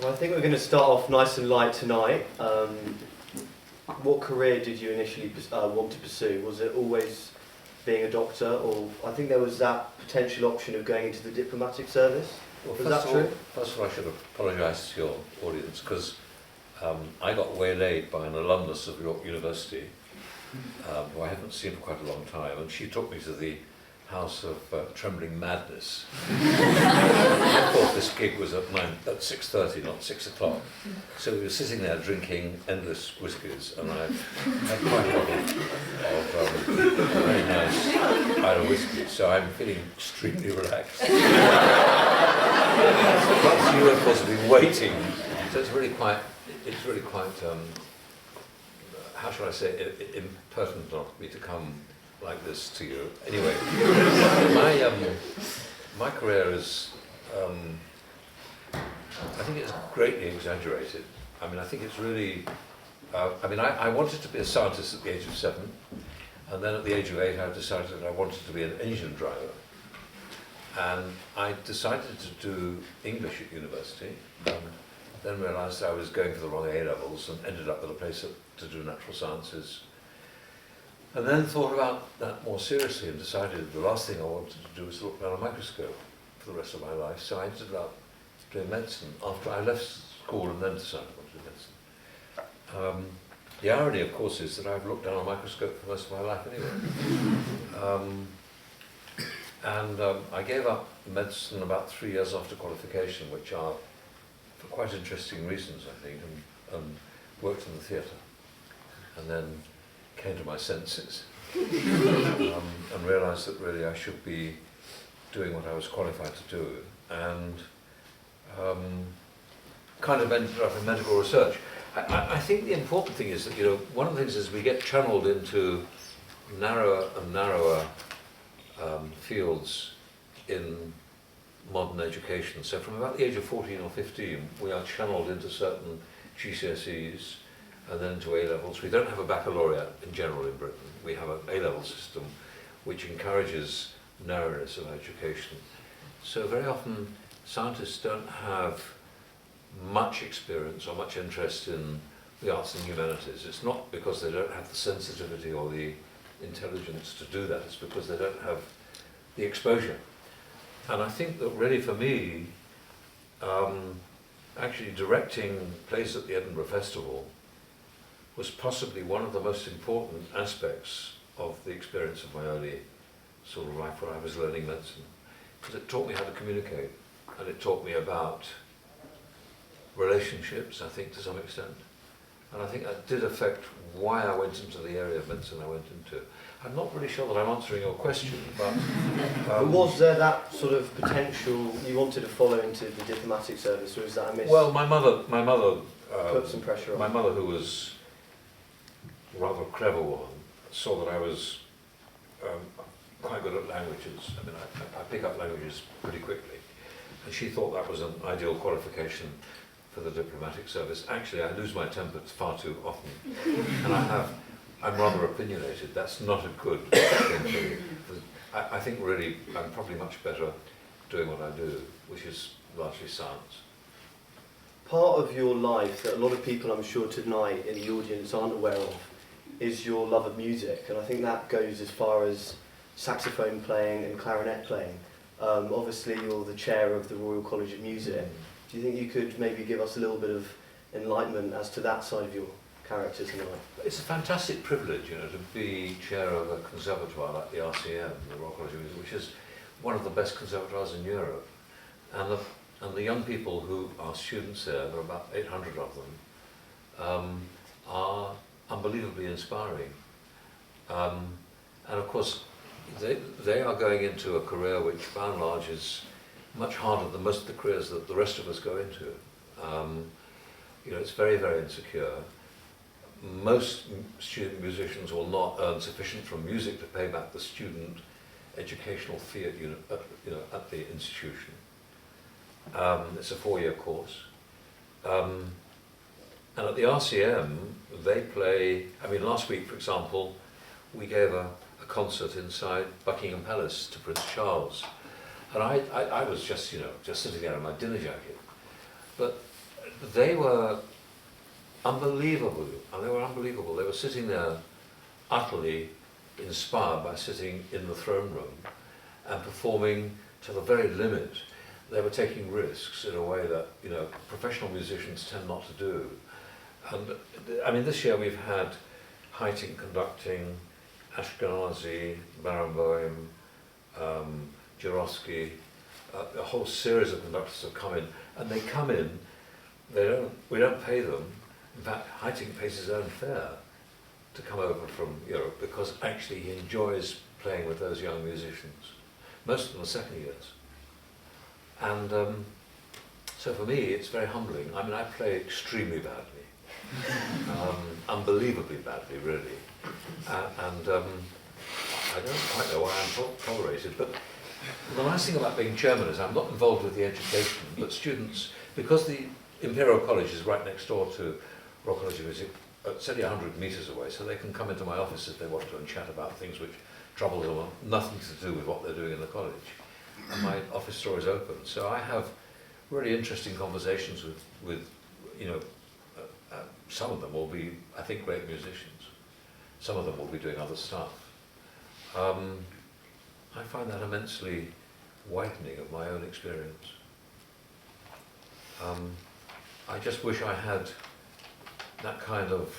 Well, I think we're going to start off nice and light tonight. What career did you initially want to pursue? Was it always being a doctor, or I think there was that potential option of going into the diplomatic service? Well, Was that true? First of all, I should apologise to your audience because I got waylaid by an alumnus of York University who I haven't seen for quite a long time, and she took me to the House of Trembling Madness. I thought this gig was at 6:30, not 6 o'clock. So we were sitting there drinking endless whiskies, and I had quite a lot of very nice Irish whiskey, so I'm feeling extremely relaxed. Plus you, of course, have been waiting, so it's really quite how shall I say, impertinent of me to come like this to you. Anyway, my career is, I think it's greatly exaggerated. I mean, I think it's really, I wanted to be a scientist at the age of 7, and then at the age of 8 I decided that I wanted to be an engine driver. And I decided to do English at university, then realised I was going for the wrong A-levels and ended up at a place to do natural sciences. And then thought about that more seriously and decided the last thing I wanted to do was look down a microscope for the rest of my life. So I ended up doing medicine after I left school and then decided I wanted to do medicine. The irony, of course, is that I've looked down a microscope for most of my life anyway. I gave up medicine about 3 years after qualification, which are for quite interesting reasons, I think, and worked in the theatre. And then came to my senses and realised that really I should be doing what I was qualified to do, and kind of ended up in medical research. I think the important thing is that, you know, one of the things is we get channeled into narrower and narrower fields in modern education. So from about the age of 14 or 15 we are channeled into certain GCSEs and then into A-levels. We don't have a baccalaureate in general in Britain. We have an A-level system which encourages narrowness of education. So very often scientists don't have much experience or much interest in the arts and humanities. It's not because they don't have the sensitivity or the intelligence to do that, it's because they don't have the exposure. And I think that really for me, actually directing plays at the Edinburgh Festival was possibly one of the most important aspects of the experience of my early sort of life when I was learning medicine, because it taught me how to communicate, and it taught me about relationships, I think, to some extent. And I think that did affect why I went into the area of medicine I went into. I'm not really sure that I'm answering your question, but... But was there that sort of potential you wanted to follow into the diplomatic service, or is that a miss? Well, my mother put some pressure on. My mother, who was a rather clever woman, saw that I was quite good at languages. I mean, I pick up languages pretty quickly. And she thought that was an ideal qualification for the diplomatic service. Actually, I lose my temper far too often. And I'm rather opinionated. That's not a good thing for me. I think really I'm probably much better doing what I do, which is largely science. Part of your life that a lot of people, I'm sure, tonight in the audience aren't aware of is your love of music, and I think that goes as far as saxophone playing and clarinet playing. Obviously, you're the chair of the Royal College of Music. Do you think you could maybe give us a little bit of enlightenment as to that side of your character tonight? It's a fantastic privilege, you know, to be chair of a conservatoire like the RCM, the Royal College of Music, which is one of the best conservatoires in Europe. And the young people who are students there are about 800 of them, are unbelievably inspiring. And of course, they are going into a career which, by and large, is much harder than most of the careers that the rest of us go into. You know, it's very, very insecure. Most student musicians will not earn sufficient from music to pay back the student educational fee at the institution. It's a 4-year course. And at the RCM, they play, I mean, last week, for example, we gave a concert inside Buckingham Palace to Prince Charles. And I was just, you know, just sitting there in my dinner jacket. But they were unbelievable. They were unbelievable. They were sitting there utterly inspired by sitting in the throne room and performing to the very limit. They were taking risks in a way that, you know, professional musicians tend not to do. And I mean, this year we've had Haitink conducting, Ashkenazi, Barenboim, Jurovsky, a whole series of conductors have come in, and they come in, we don't pay them. In fact, Haitink pays his own fare to come over from Europe because actually he enjoys playing with those young musicians. Most of them are second years. And so for me, it's very humbling. I mean, I play extremely badly, unbelievably badly, really. And I don't quite know why I'm tolerated, but the nice thing about being chairman is I'm not involved with the education, but students, because the Imperial College is right next door to Royal College of Music, it's only 100 metres away, so they can come into my office if they want to and chat about things which trouble them, or nothing to do with what they're doing in the college. And my office door is open, so I have really interesting conversations with you know, some of them will be, I think, great musicians. Some of them will be doing other stuff. I find that immensely whitening of my own experience. I just wish I had that kind of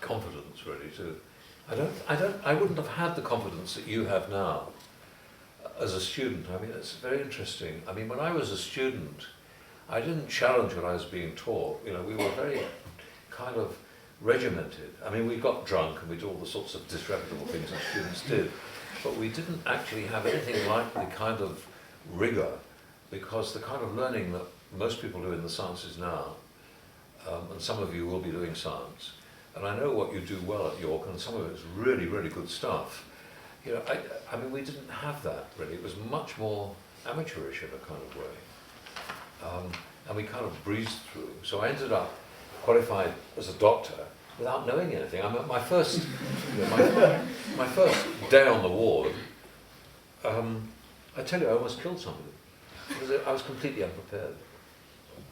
confidence, really. I wouldn't have had the confidence that you have now as a student. I mean, it's very interesting. I mean, when I was a student, I didn't challenge what I was being taught. You know, we were very kind of regimented. I mean, we got drunk and we did all the sorts of disreputable things that students did, but we didn't actually have anything like the kind of rigor, because the kind of learning that most people do in the sciences now, and some of you will be doing science, and I know what you do well at York, and some of it's really, really good stuff. You know, I mean, we didn't have that, really. It was much more amateurish in a kind of way. And we kind of breezed through. So I ended up qualified as a doctor without knowing anything. I mean, my first day on the ward, I tell you, I almost killed somebody, because I was completely unprepared.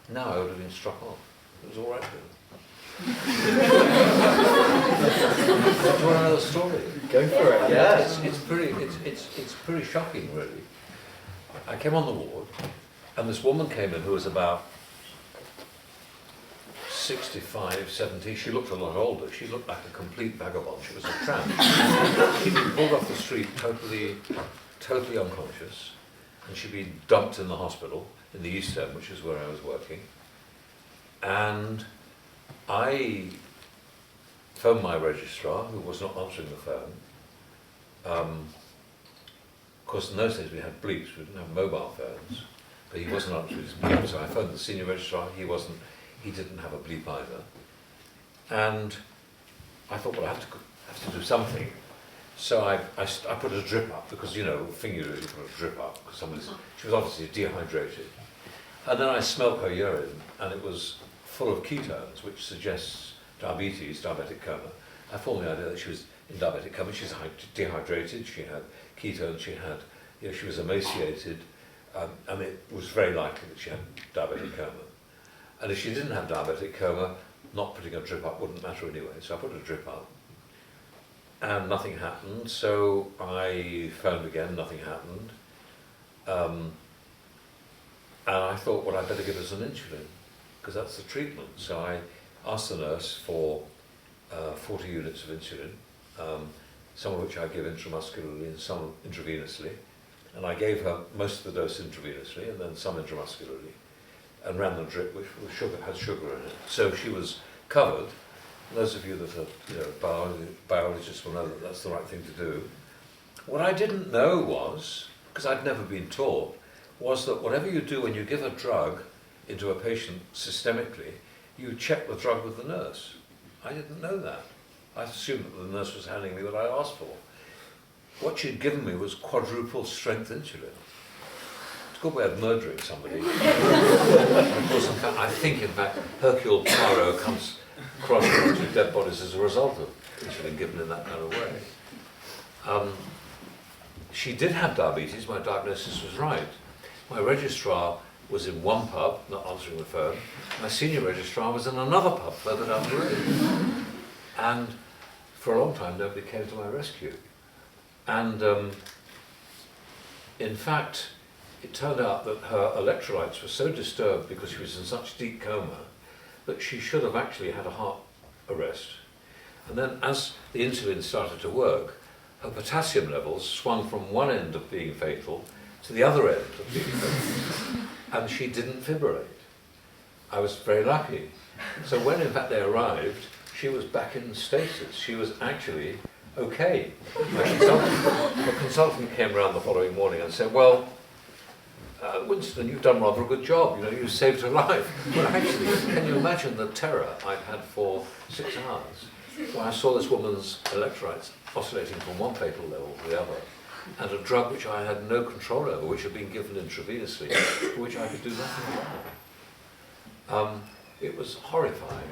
Now I would have been struck off. It was all right then. Do you want to know the story? Go for it. Yeah, it's pretty shocking, really. I came on the ward, and this woman came in who was about 65, 70. She looked a lot older. She looked like a complete vagabond. She was a tramp. She'd been pulled off the street totally unconscious, and she'd been dumped in the hospital in the East End, which is where I was working. And I phoned my registrar, who was not answering the phone. Of course, in those days we had bleeps, we didn't have mobile phones, but he wasn't answering his bleep, so I phoned the senior registrar. He didn't have a bleep either. And I thought, well, I have to do something. So I put a drip up, because, you know, finger usually put a drip up, because she was obviously dehydrated. And then I smelt her urine, and it was full of ketones, which suggests diabetes, diabetic coma. I formed the idea that she was in diabetic coma. She was dehydrated, she had ketones, she was emaciated, and it was very likely that she had diabetic coma. And if she didn't have diabetic coma, not putting a drip up wouldn't matter anyway. So I put a drip up, and nothing happened. So I phoned again, nothing happened. And I thought, well, I'd better give us an insulin, because that's the treatment. So I asked the nurse for 40 units of insulin, some of which I give intramuscularly and some intravenously. And I gave her most of the dose intravenously and then some intramuscularly, and ran the drip, which was had sugar in it. So she was covered. And those of you that are biologists will know that that's the right thing to do. What I didn't know was, because I'd never been taught, was that whatever you do when you give a drug into a patient systemically, you check the drug with the nurse. I didn't know that. I assumed that the nurse was handing me what I asked for. What she'd given me was quadruple strength insulin. It's a good way of murdering somebody. Of course, I think, in fact, Hercule Poirot comes across to dead bodies as a result of insulin given in that kind of way. She did have diabetes. My diagnosis was right. My registrar was in one pub, not answering the phone. My senior registrar was in another pub further down the road. And for a long time, nobody came to my rescue. And in fact, it turned out that her electrolytes were so disturbed because she was in such deep coma that she should have actually had a heart arrest. And then as the insulin started to work, her potassium levels swung from one end of being fatal to the other end of being fatal. And she didn't fibrillate. I was very lucky. So when in fact they arrived, she was back in stasis. She was actually okay. The consultant came around the following morning and said, well, Winston, you've done rather a good job, you know, you saved her life. Well, actually, can you imagine the terror I've had for 6 hours when I saw this woman's electrolytes oscillating from one fatal level to the other, and a drug which I had no control over, which had been given intravenously, for which I could do nothing about. It was horrifying,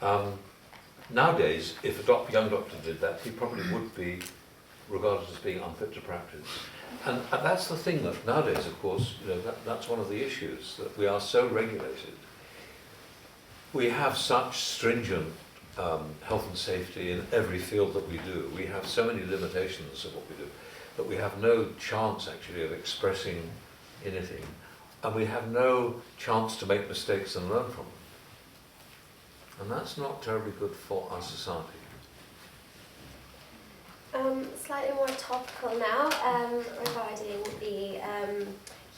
actually. Nowadays, if a young doctor did that, he probably would be regarded as being unfit to practice. And that's the thing that nowadays, of course, you know, that's one of the issues, that we are so regulated. We have such stringent health and safety in every field that we do. We have so many limitations of what we do that we have no chance actually of expressing anything, and we have no chance to make mistakes and learn from them. And that's not terribly good for our society. Slightly more topical now, regarding the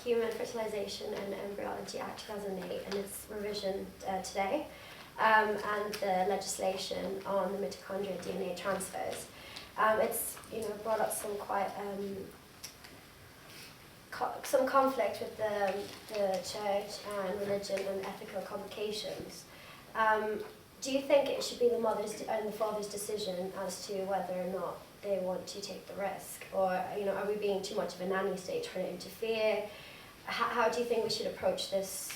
Human Fertilization and Embryology Act 2008 and its revision today, and the legislation on the mitochondrial DNA transfers. It's brought up some quite some conflict with the church and religion and ethical complications. Do you think it should be the mother's and the father's decision as to whether or not they want to take the risk, or are we being too much of a nanny state trying to interfere? How do you think we should approach this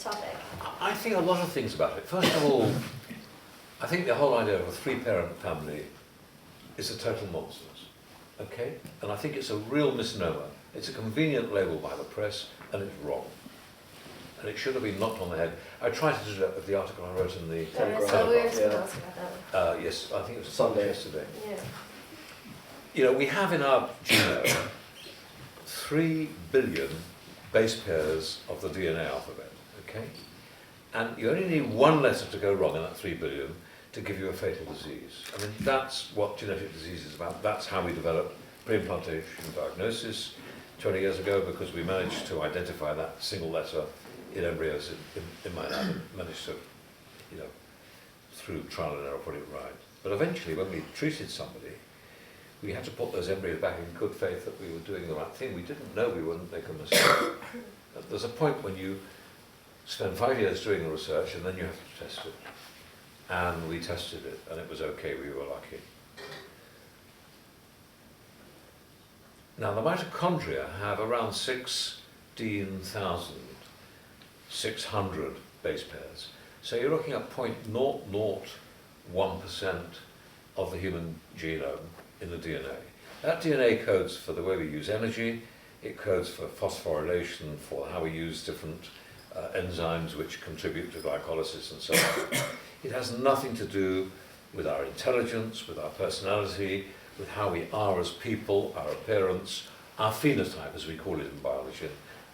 topic? I think a lot of things about it. First of all, I think the whole idea of a 3-parent family is a total nonsense. Okay, and I think it's a real misnomer. It's a convenient label by the press, and it's wrong. And it should have been knocked on the head. I tried to do that with the article I wrote in the Telegraph. So we were supposed to ask about that. Yes, I think it was Sunday. yesterday. Yeah. We have in our genome 3 billion base pairs of the DNA alphabet, okay? And you only need one letter to go wrong in that 3 billion to give you a fatal disease. I mean, that's what genetic disease is about. That's how we developed pre-implantation diagnosis 20 years ago, because we managed to identify that single letter in embryos in my lab and managed to, through trial and error, put it right. But eventually, when we treated somebody, we had to put those embryos back in good faith that we were doing the right thing. We didn't know we wouldn't make a mistake. There's a point when you spend 5 years doing the research and then you have to test it. And we tested it, and it was okay, we were lucky. Now, the mitochondria have around 16,600 base pairs. So you're looking at 0.001% of the human genome in the DNA. That DNA codes for the way we use energy, it codes for phosphorylation, for how we use different enzymes which contribute to glycolysis and so on. It has nothing to do with our intelligence, with our personality, with how we are as people, our appearance, our phenotype, as we call it in biology.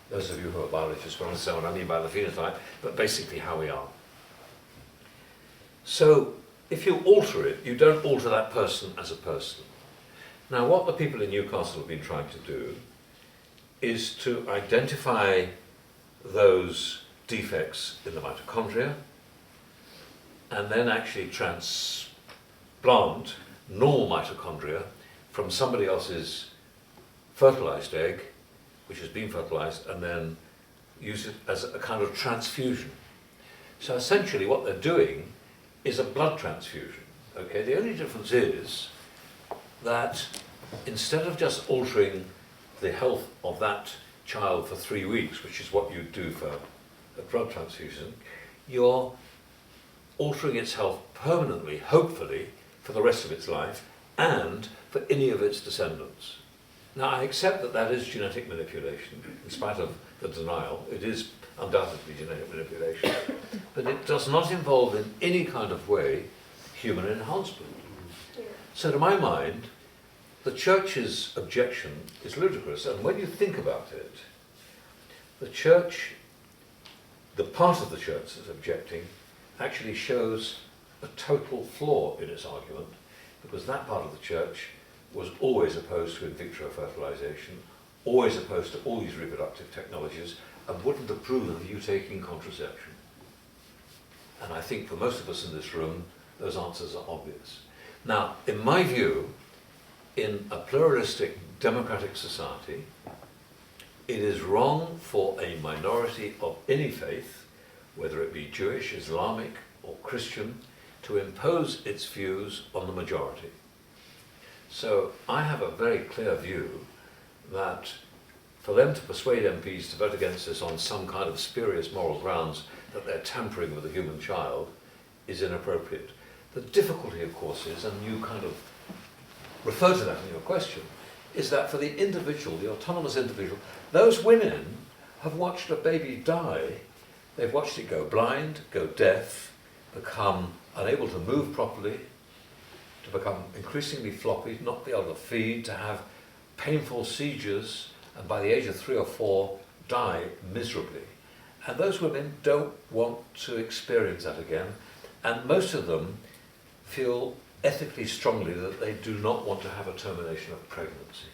Those of you who are biologists will understand what I mean by the phenotype, but basically how we are. So, if you alter it, you don't alter that person as a person. Now, what the people in Newcastle have been trying to do is to identify those defects in the mitochondria and then actually transplant normal mitochondria from somebody else's fertilized egg, which has been fertilized, and then use it as a kind of transfusion. So essentially what they're doing is a blood transfusion. Okay, the only difference is that instead of just altering the health of that child for 3 weeks, which is what you do for a blood transfusion, you're altering its health permanently, hopefully, for the rest of its life, and for any of its descendants. Now, I accept that that is genetic manipulation, in spite of the denial. It is undoubtedly genetic manipulation, but it does not involve in any kind of way human enhancement. Yeah. So to my mind, the church's objection is ludicrous, and when you think about it, the church, the part of the church that's objecting, actually shows a total flaw in its argument, because that part of the church was always opposed to in vitro fertilization, always opposed to all these reproductive technologies, and wouldn't approve of you taking contraception. And I think for most of us in this room, those answers are obvious. Now, in my view, in a pluralistic democratic society, it is wrong for a minority of any faith, whether it be Jewish, Islamic, or Christian, to impose its views on the majority. So I have a very clear view that for them to persuade MPs to vote against this on some kind of spurious moral grounds that they're tampering with a human child is inappropriate. The difficulty, of course, is, and you kind of refer to that in your question, is that for the individual, the autonomous individual, those women have watched a baby die. They've watched it go blind, go deaf, become unable to move properly, to become increasingly floppy, not be able to feed, to have painful seizures, and by the age of 3 or 4, die miserably. And those women don't want to experience that again, and most of them feel ethically strongly that they do not want to have a termination of pregnancy.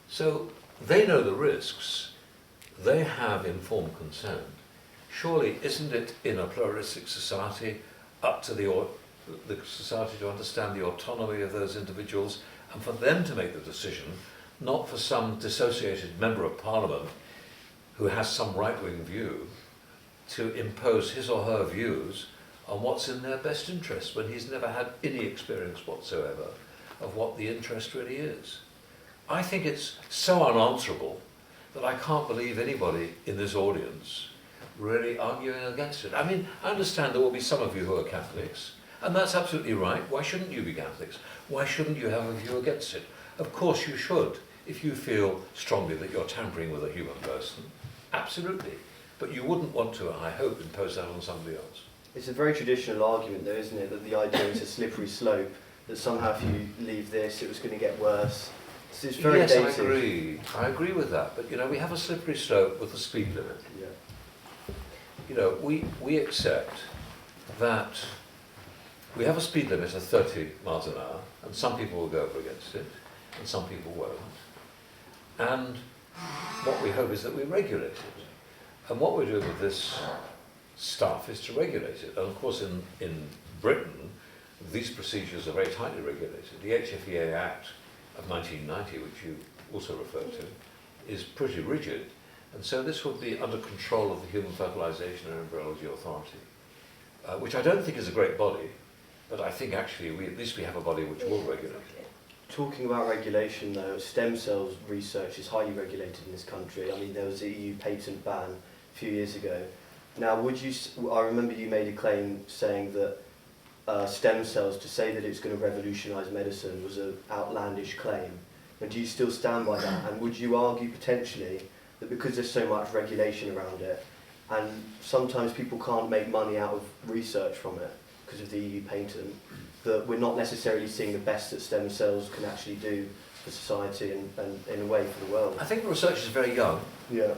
So they know the risks, they have informed consent. Surely isn't it in a pluralistic society up to the society to understand the autonomy of those individuals and for them to make the decision, not for some dissociated member of parliament who has some right-wing view to impose his or her views on what's in their best interest when he's never had any experience whatsoever of what the interest really is. I think it's so unanswerable that I can't believe anybody in this audience really arguing against it. I mean, I understand there will be some of you who are Catholics, and that's absolutely right. Why shouldn't you be Catholics? Why shouldn't you have a view against it? Of course you should, if you feel strongly that you're tampering with a human person. Absolutely. But you wouldn't want to, I hope, impose that on somebody else. It's a very traditional argument though, isn't it, that the idea is a slippery slope, that somehow if you leave this, it was going to get worse. It's very yes, dated. I agree with that. But, you know, we have a slippery slope with the speed limit. Yeah. You know, we accept that we have a speed limit of 30 miles an hour, and some people will go over against it, and some people won't. And what we hope is that we regulate it. And what we're doing with this stuff is to regulate it. And of course in Britain, these procedures are very tightly regulated. The HFEA Act of 1990, which you also referred to, is pretty rigid. And so this would be under control of the Human Fertilisation and Embryology Authority, which I don't think is a great body, but I think actually at least we have a body which will regulate it. Talking about regulation though, stem cells research is highly regulated in this country. I mean, there was an EU patent ban a few years ago. Now, I remember you made a claim saying that stem cells, to say that it's going to revolutionise medicine was an outlandish claim. And do you still stand by that? And would you argue potentially that because there's so much regulation around it, and sometimes people can't make money out of research from it because of the EU patent, that we're not necessarily seeing the best that stem cells can actually do for society and in a way for the world? I think the research is very young. Yeah.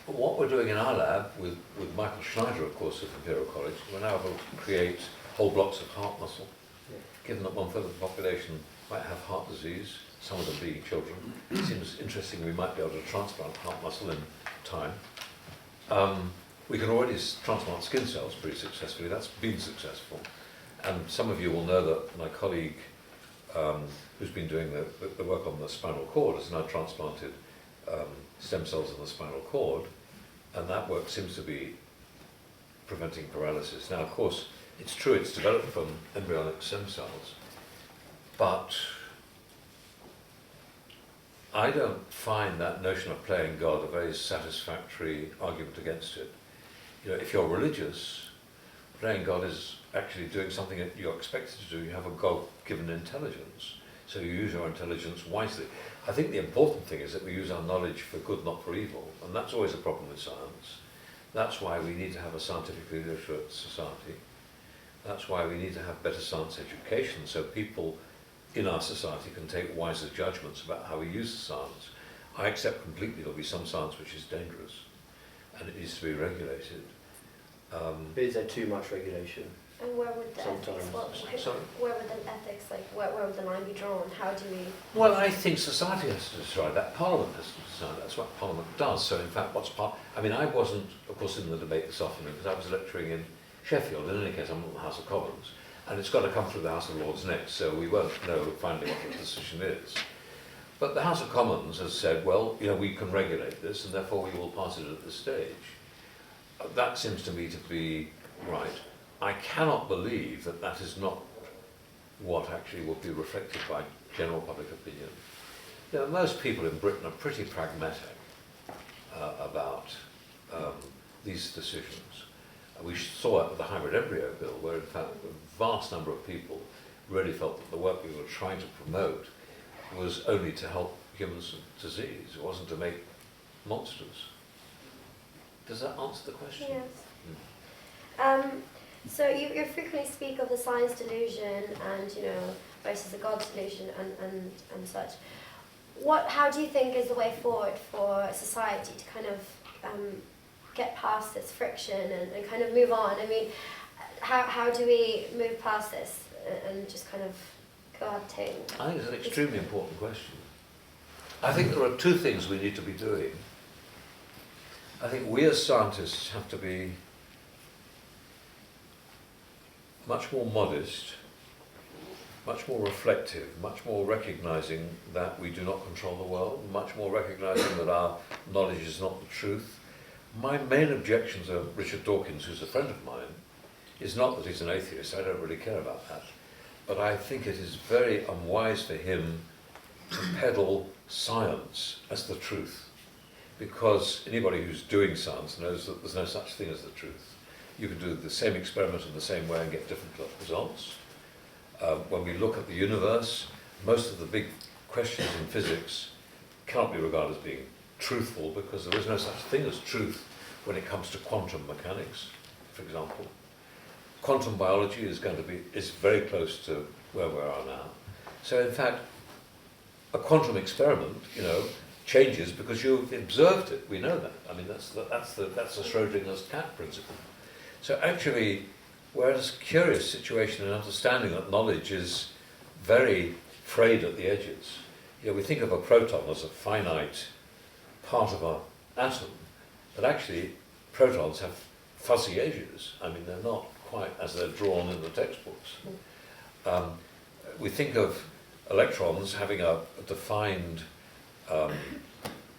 But what we're doing in our lab, with Michael Schneider, of course, at Imperial College, we're now able to create whole blocks of heart muscle. Yeah. Given that 1/3 of the population might have heart disease, some of them being children, it seems interesting we might be able to transplant heart muscle in time. We can already transplant skin cells pretty successfully. That's been successful. And some of you will know that my colleague, who's been doing the work on the spinal cord, has now transplanted stem cells in the spinal cord, and that work seems to be preventing paralysis. Now, of course, it's true it's developed from embryonic stem cells, but I don't find that notion of playing God a very satisfactory argument against it. You know, if you're religious, playing God is actually doing something that you're expected to do. You have a God-given intelligence. So you use your intelligence wisely. I think the important thing is that we use our knowledge for good, not for evil, and that's always a problem with science. That's why we need to have a scientifically literate society. That's why we need to have better science education, so people in our society can take wiser judgments about how we use science. I accept completely there'll be some science which is dangerous, and it needs to be regulated. Is there too much regulation? And where would the Sometimes. ethics, Sorry? where would the ethics, like, where would the line be drawn? How do we... Well, I think society has to decide that. Parliament has to decide. That's what Parliament does. So, in fact, I mean, I wasn't, of course, in the debate this afternoon because I was lecturing in Sheffield. In any case, I'm in the House of Commons, and it's got to come through the House of Lords next, so we won't know finally what the decision is. But the House of Commons has said, well, you know, we can regulate this, and therefore we will pass it at this stage. That seems to me to be right. I cannot believe that that is not what actually will be reflected by general public opinion. You know, most people in Britain are pretty pragmatic about these decisions. We saw it with the hybrid embryo bill, where in fact a vast number of people really felt that the work we were trying to promote was only to help humans with disease. It wasn't to make monsters. Does that answer the question? Yes. So you frequently speak of the science delusion and, you know, versus the God delusion and such. How do you think is the way forward for society to kind of get past this friction and kind of move on? I mean, how do we move past this and just kind of cohabitate? I think it's an extremely important question. I think there are two things we need to be doing. I think we as scientists have to be much more modest, much more reflective, much more recognising that we do not control the world, much more recognising that our knowledge is not the truth. My main objection to Richard Dawkins, who's a friend of mine, is not that he's an atheist. I don't really care about that. But I think it is very unwise for him to peddle science as the truth, because anybody who's doing science knows that there's no such thing as the truth. You can do the same experiment in the same way and get different results. When we look at the universe, most of the big questions in physics cannot be regarded as being truthful because there is no such thing as truth when it comes to quantum mechanics, for example. Quantum biology is very close to where we are now. So in fact, a quantum experiment, you know, changes because you've observed it. We know that. I mean, that's the Schrodinger's cat principle. So actually, we're in a curious situation in understanding that knowledge is very frayed at the edges. You know, we think of a proton as a finite part of an atom, but actually protons have fuzzy edges. I mean, they're not quite as they're drawn in the textbooks. We think of electrons having a defined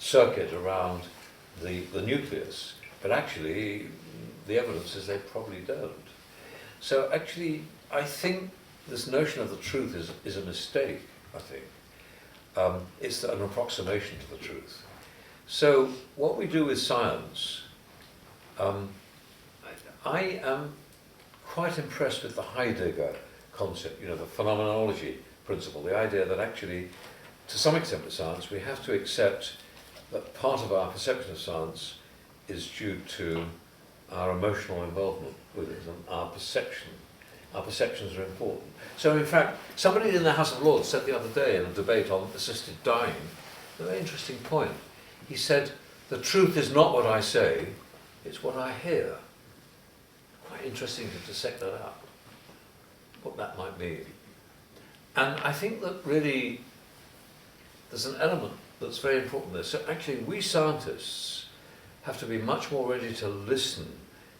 circuit around the nucleus, but actually the evidence is they probably don't. So actually, I think this notion of the truth is a mistake, I think. It's an approximation to the truth. So what we do with science, I am quite impressed with the Heidegger concept, you know, the phenomenology principle, the idea that actually, to some extent with science, we have to accept that part of our perception of science is due to our emotional involvement with it and our perception. Our perceptions are important. So in fact, somebody in the House of Lords said the other day in a debate on assisted dying, a very interesting point. He said, the truth is not what I say, it's what I hear. Quite interesting to dissect that out, what that might mean. And I think that really there's an element that's very important there. So actually we scientists have to be much more ready to listen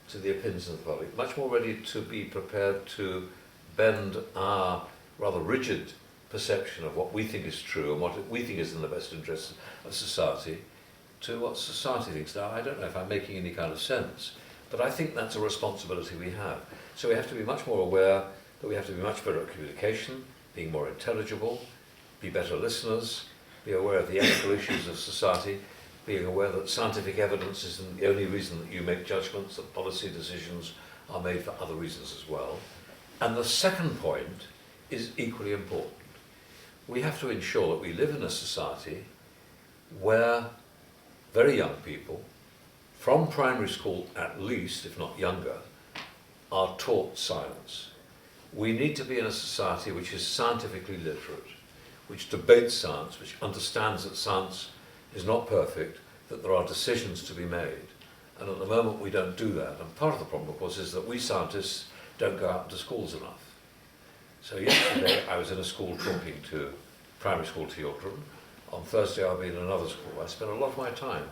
to the opinions of the public, much more ready to be prepared to bend our rather rigid perception of what we think is true and what we think is in the best interest of society to what society thinks. Now, I don't know if I'm making any kind of sense, but I think that's a responsibility we have. So we have to be much more aware that we have to be much better at communication, being more intelligible, be better listeners, be aware of the ethical issues of society, being aware that scientific evidence isn't the only reason that you make judgments, that policy decisions are made for other reasons as well. And the second point is equally important. we have to ensure that we live in a society where very young people, from primary school at least, if not younger, are taught science. We need to be in a society which is scientifically literate, which debates science, which understands that science is not perfect, that there are decisions to be made. And at the moment we don't do that. And part of the problem, of course, is that we scientists don't go out into schools enough. So yesterday I was in a school talking to primary school children. On Thursday I'll be in another school. I spend a lot of my time,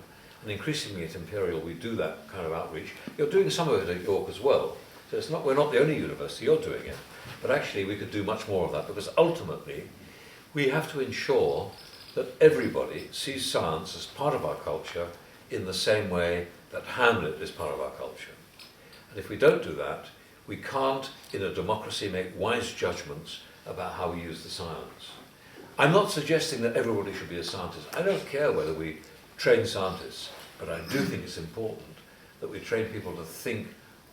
and increasingly at Imperial we do that kind of outreach. You're doing some of it at York as well. So it's not, we're not the only university, you're doing it. But actually we could do much more of that, because ultimately we have to ensure that everybody sees science as part of our culture in the same way that Hamlet is part of our culture. And if we don't do that, we can't, in a democracy, make wise judgments about how we use the science. I'm not suggesting that everybody should be a scientist. I don't care whether we train scientists, but I do think it's important that we train people to think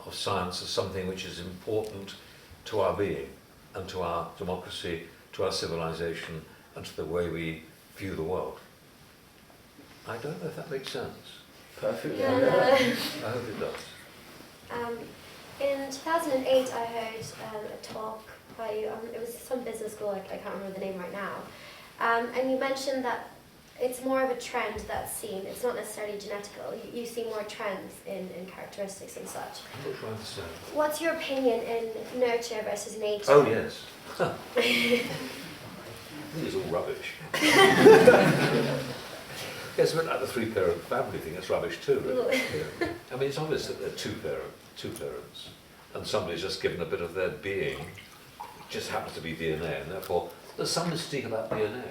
of science as something which is important to our being and to our democracy, to our civilization, and to the way we view the world. I don't know if that makes sense. Perfectly. Yeah, I hope it does. In 2008, I heard a talk by you. It was some business school. I can't remember the name right now. And you mentioned that it's more of a trend that's seen. It's not necessarily genetical. You see more trends in characteristics and such. I'm not trying to say. What's your opinion in nurture versus nature? Oh, yes. I think it's all rubbish. Yes, but like the three-parent family thing, it's rubbish too, really. Yeah. I mean, it's obvious that they're two parents, and somebody's just given a bit of their being. It just happens to be DNA, and therefore there's some mystique about DNA.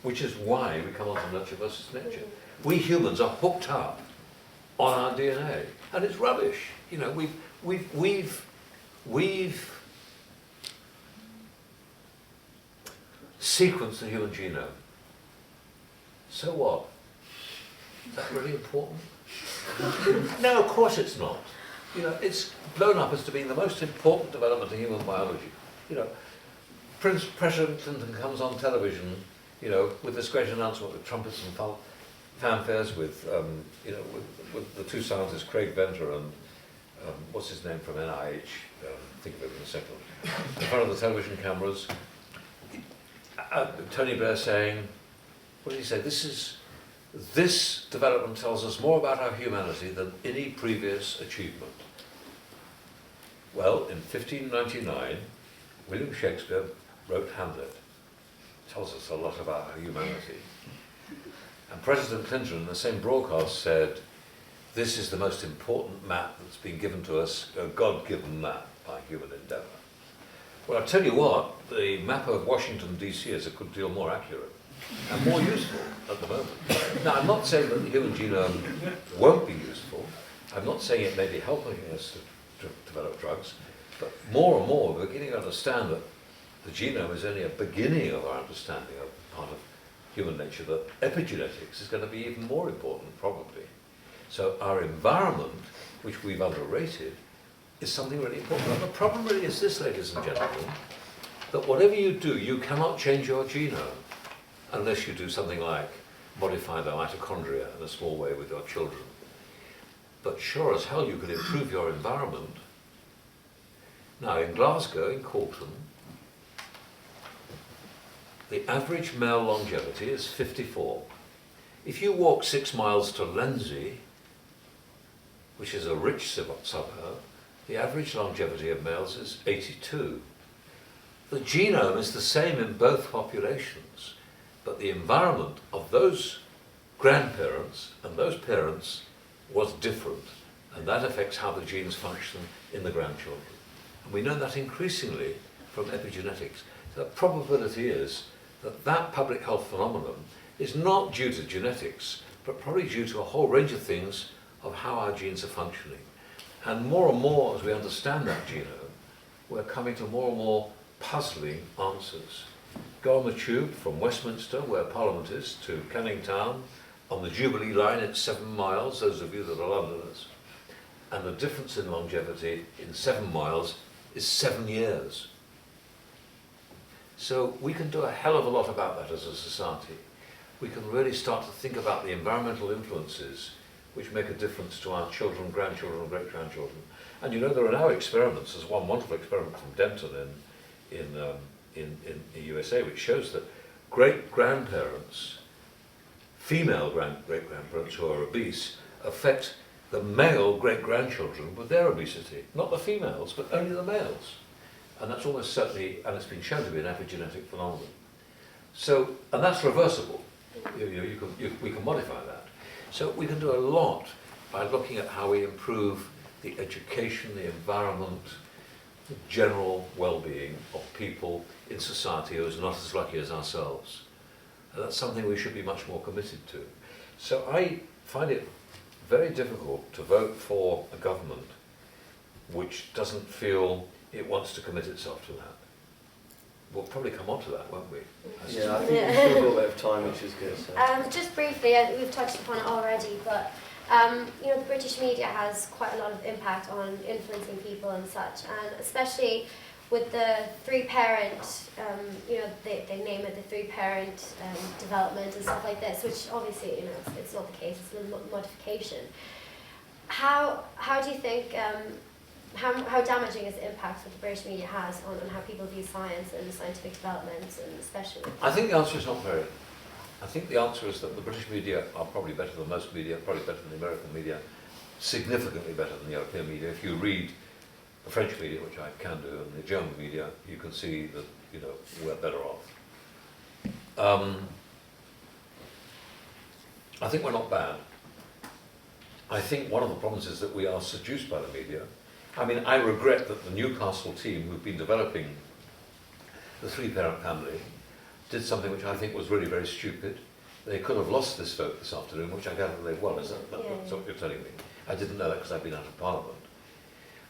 Which is why we come on to nurture versus nature. We humans are hooked up on our DNA, and it's rubbish. You know, we've sequenced the human genome. So what? Is that really important? No, of course it's not. You know, it's blown up as to being the most important development in human biology. You know, President Clinton comes on television, you know, with this great announcement with trumpets and fanfares, with you know, with the two scientists, Craig Venter and what's his name from NIH? Think of it in a second. In front of the television cameras, Tony Blair saying, what did he say? This development tells us more about our humanity than any previous achievement. Well, in 1599, William Shakespeare wrote Hamlet. Tells us a lot about our humanity. And President Clinton, in the same broadcast, said, this is the most important map that's been given to us, a God-given map by human endeavour. Well, I tell you what, the map of Washington, D.C. is a good deal more accurate and more useful at the moment. Now, I'm not saying that the human genome won't be useful. I'm not saying it may be helping us to develop drugs, but more and more we're beginning to understand that the genome is only a beginning of our understanding of part of human nature, that epigenetics is going to be even more important, probably. So our environment, which we've underrated, is something really important. And the problem really is this, ladies and gentlemen, that whatever you do, you cannot change your genome unless you do something like modify the mitochondria in a small way with your children. But sure as hell you can improve your environment. Now, in Glasgow, in Corton, the average male longevity is 54. If you walk 6 miles to Lenzie, which is a rich suburb, the average longevity of males is 82. The genome is the same in both populations, but the environment of those grandparents and those parents was different, and that affects how the genes function in the grandchildren. And we know that increasingly from epigenetics. So the probability is that that public health phenomenon is not due to genetics, but probably due to a whole range of things of how our genes are functioning. And more, as we understand that genome, we're coming to more and more puzzling answers. Go on the tube from Westminster, where Parliament is, to Canning Town. On the Jubilee line, it's 7 miles, those of you that are Londoners. And the difference in longevity in 7 miles is 7 years. So we can do a hell of a lot about that as a society. We can really start to think about the environmental influences which make a difference to our children, grandchildren, great-grandchildren. And you know, there are now experiments. There's one wonderful experiment from Denton in the USA, which shows that great-grandparents, female great-grandparents who are obese, affect the male great-grandchildren with their obesity. Not the females, but only the males. And that's almost certainly, and it's been shown to be an epigenetic phenomenon. So, and that's reversible. We can modify that. So we can do a lot by looking at how we improve the education, the environment, the general well-being of people in society who are not as lucky as ourselves. And that's something we should be much more committed to. So I find it very difficult to vote for a government which doesn't feel it wants to commit itself to that. We'll probably come on to that, won't we? Yeah, I think we've still got a bit of time, which is good. So. Just briefly, we've touched upon it already, but you know, the British media has quite a lot of impact on influencing people and such, and especially with the three-parent, you know, they name it the three-parent development and stuff like this, which obviously, you know, it's not the case, it's a modification. How do you think, how damaging is the impact that the British media has on how people view science and scientific developments, and especially? I think the answer is not very. I think the answer is that the British media are probably better than most media, probably better than the American media, significantly better than the European media. If you read the French media, which I can do, and the German media, you can see that, you know, we're better off. I think we're not bad. I think one of the problems is that we are seduced by the media. I mean, I regret that the Newcastle team who've been developing the three-parent family did something which I think was really very stupid. They could have lost this vote this afternoon, which I gather they've won. Is that that's what you're telling me? I didn't know that because I've been out of Parliament.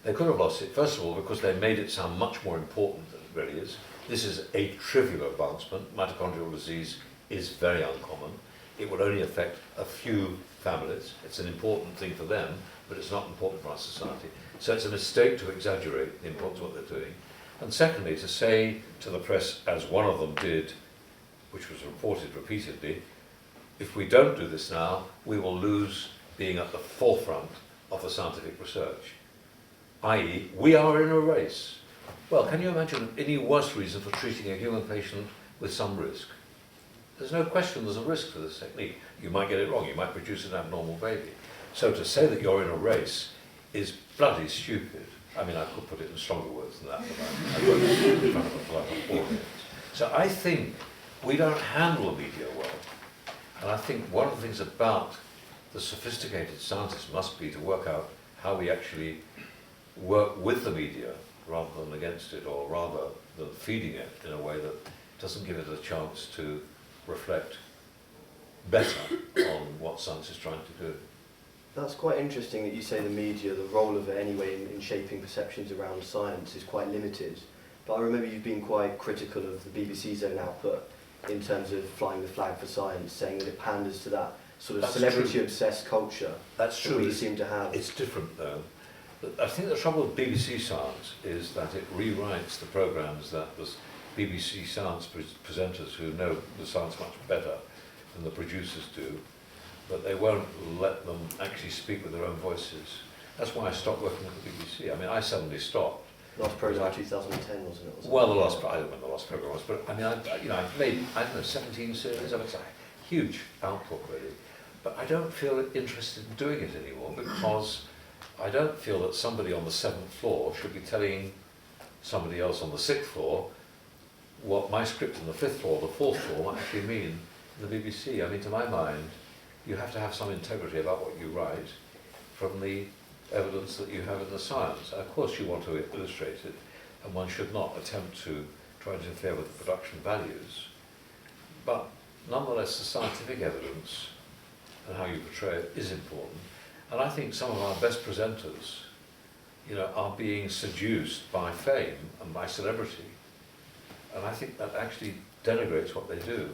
They could have lost it, first of all, because they made it sound much more important than it really is. This is a trivial advancement. Mitochondrial disease is very uncommon. It would only affect a few families. It's an important thing for them, but it's not important for our society. So it's a mistake to exaggerate the importance of what they're doing. And secondly, to say to the press, as one of them did, which was reported repeatedly, if we don't do this now, we will lose being at the forefront of the scientific research. I.e., we are in a race. Well, can you imagine any worse reason for treating a human patient with some risk? There's no question there's a risk for this technique. You might get it wrong, you might produce an abnormal baby. So to say that you're in a race is bloody stupid. I mean, I could put it in stronger words than that, but I won't in front of a polite audience. So I think we don't handle the media well. And I think one of the things about the sophisticated scientists must be to work out how we actually work with the media rather than against it, or rather than feeding it in a way that doesn't give it a chance to reflect better on what science is trying to do. That's quite interesting that you say the media, the role of it anyway in shaping perceptions around science is quite limited. But I remember you've been quite critical of the BBC's own output in terms of flying the flag for science, saying that it panders to that sort of celebrity-obsessed culture that we seem to have. It's different though. I think the trouble with BBC Science is that it rewrites the programmes that the BBC Science presenters who know the science much better than the producers do, but they won't let them actually speak with their own voices. That's why I stopped working at the BBC. I mean, I suddenly stopped. Last programme 2010, wasn't it? Well, I don't know when the last programme was, but I mean, I've made, I don't know, 17 series of it. It's a huge output, really. But I don't feel interested in doing it anymore because I don't feel that somebody on the 7th floor should be telling somebody else on the 6th floor what my script on the 5th floor, the 4th floor might actually mean in the BBC. I mean, to my mind, you have to have some integrity about what you write from the evidence that you have in the science. Of course you want to illustrate it, and one should not attempt to try to interfere with the production values. But nonetheless, the scientific evidence and how you portray it is important. And I think some of our best presenters, you know, are being seduced by fame and by celebrity. And I think that actually denigrates what they do.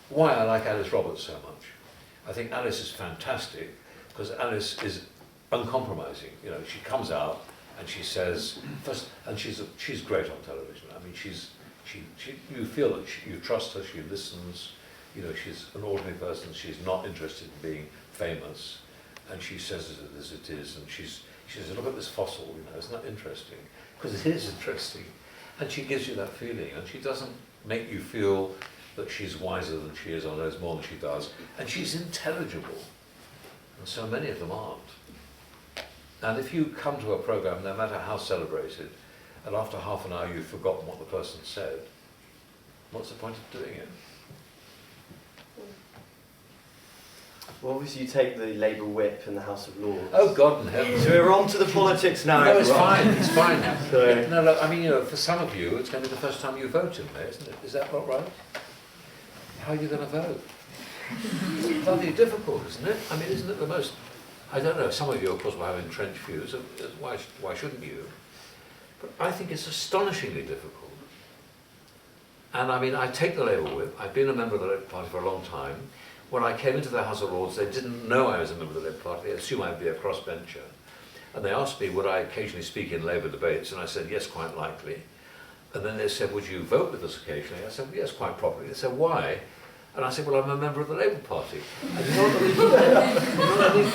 Why I like Alice Roberts so much. I think Alice is fantastic because Alice is uncompromising. You know, she comes out and she says, first, and she's great on television. I mean, she's You feel that you trust her, she listens, you know, she's an ordinary person, she's not interested in being famous, and she says it as it is, and she says, look at this fossil, you know, isn't that interesting? Because it is interesting. And she gives you that feeling, and she doesn't make you feel that she's wiser than she is or knows more than she does, and she's intelligible. And so many of them aren't. And if you come to a program, no matter how celebrated, and after half an hour you've forgotten what the person said, what's the point of doing it? Well, obviously you take the Labour whip in the House of Lords. Oh God in heaven. So we're on to the politics now. No, it's everyone. fine, it's fine. So, No, look, I mean, you know, for some of you, it's going to be the first time you vote in there, isn't it? Is that not right? How are you going to vote? It's bloody difficult, isn't it? I mean, isn't it the most... I don't know, some of you, of course, will have entrenched views. Why shouldn't you? But I think it's astonishingly difficult. And I mean, I take the Labour whip. I've been a member of the Labour Party for a long time. When I came into the House of Lords, they didn't know I was a member of the Labour Party. They assumed I'd be a crossbencher. And they asked me, would I occasionally speak in Labour debates? And I said, yes, quite likely. And then they said, would you vote with us occasionally? I said, yes, quite probably. They said, why? And I said, well, I'm a member of the Labour Party. And you know what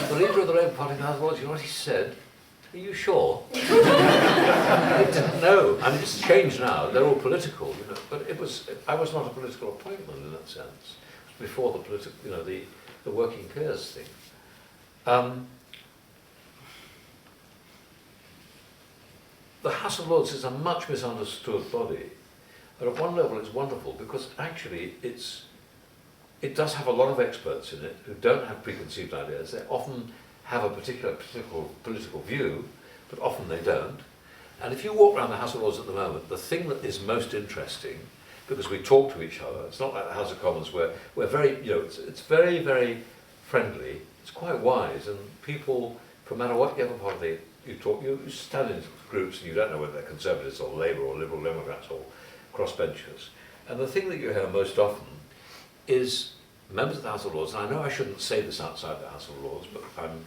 the leader of the Labour Party in the House of Lords, you know what he said? Are you sure? They didn't know. I mean, it's changed now. They're all political, you know. But I was not a political appointment in that sense. It was before the political, you know, the working peers thing. The House of Lords is a much misunderstood body. But at one level it's wonderful because actually it does have a lot of experts in it who don't have preconceived ideas. They often have a particular political view, but often they don't. And if you walk around the House of Lords at the moment, the thing that is most interesting, because we talk to each other, it's not like the House of Commons where we're very, you know, it's very, very friendly, it's quite wise, and people, no matter what other party you talk, you stand in groups and you don't know whether they're Conservatives or Labour or Liberal Democrats or crossbenchers. And the thing that you hear most often is members of the House of Lords, and I know I shouldn't say this outside the House of Lords, but I'm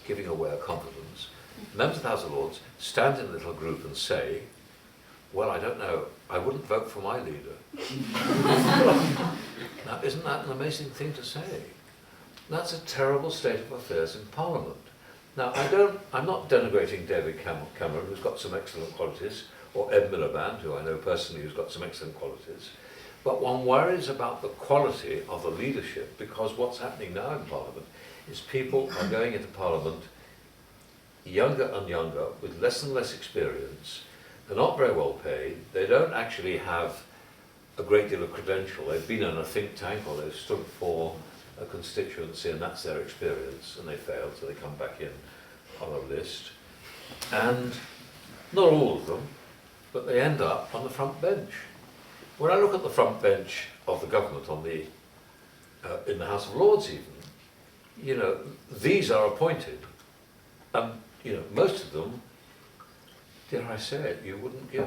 giving away a confidence. Members of the House of Lords stand in a little group and say, well, I don't know, I wouldn't vote for my leader. Now, isn't that an amazing thing to say? That's a terrible state of affairs in Parliament. Now, I'm not denigrating David Cameron, who's got some excellent qualities, or Ed Miliband, who I know personally, who's got some excellent qualities. But one worries about the quality of the leadership because what's happening now in Parliament is people are going into Parliament younger and younger with less and less experience. They're not very well paid. They don't actually have a great deal of credential. They've been in a think tank or they've stood for a constituency and that's their experience and they failed, so they come back in on a list. And not all of them, but they end up on the front bench. When I look at the front bench of the government on the, in the House of Lords even, you know, these are appointed. And, you know, most of them, dare I say it, you wouldn't give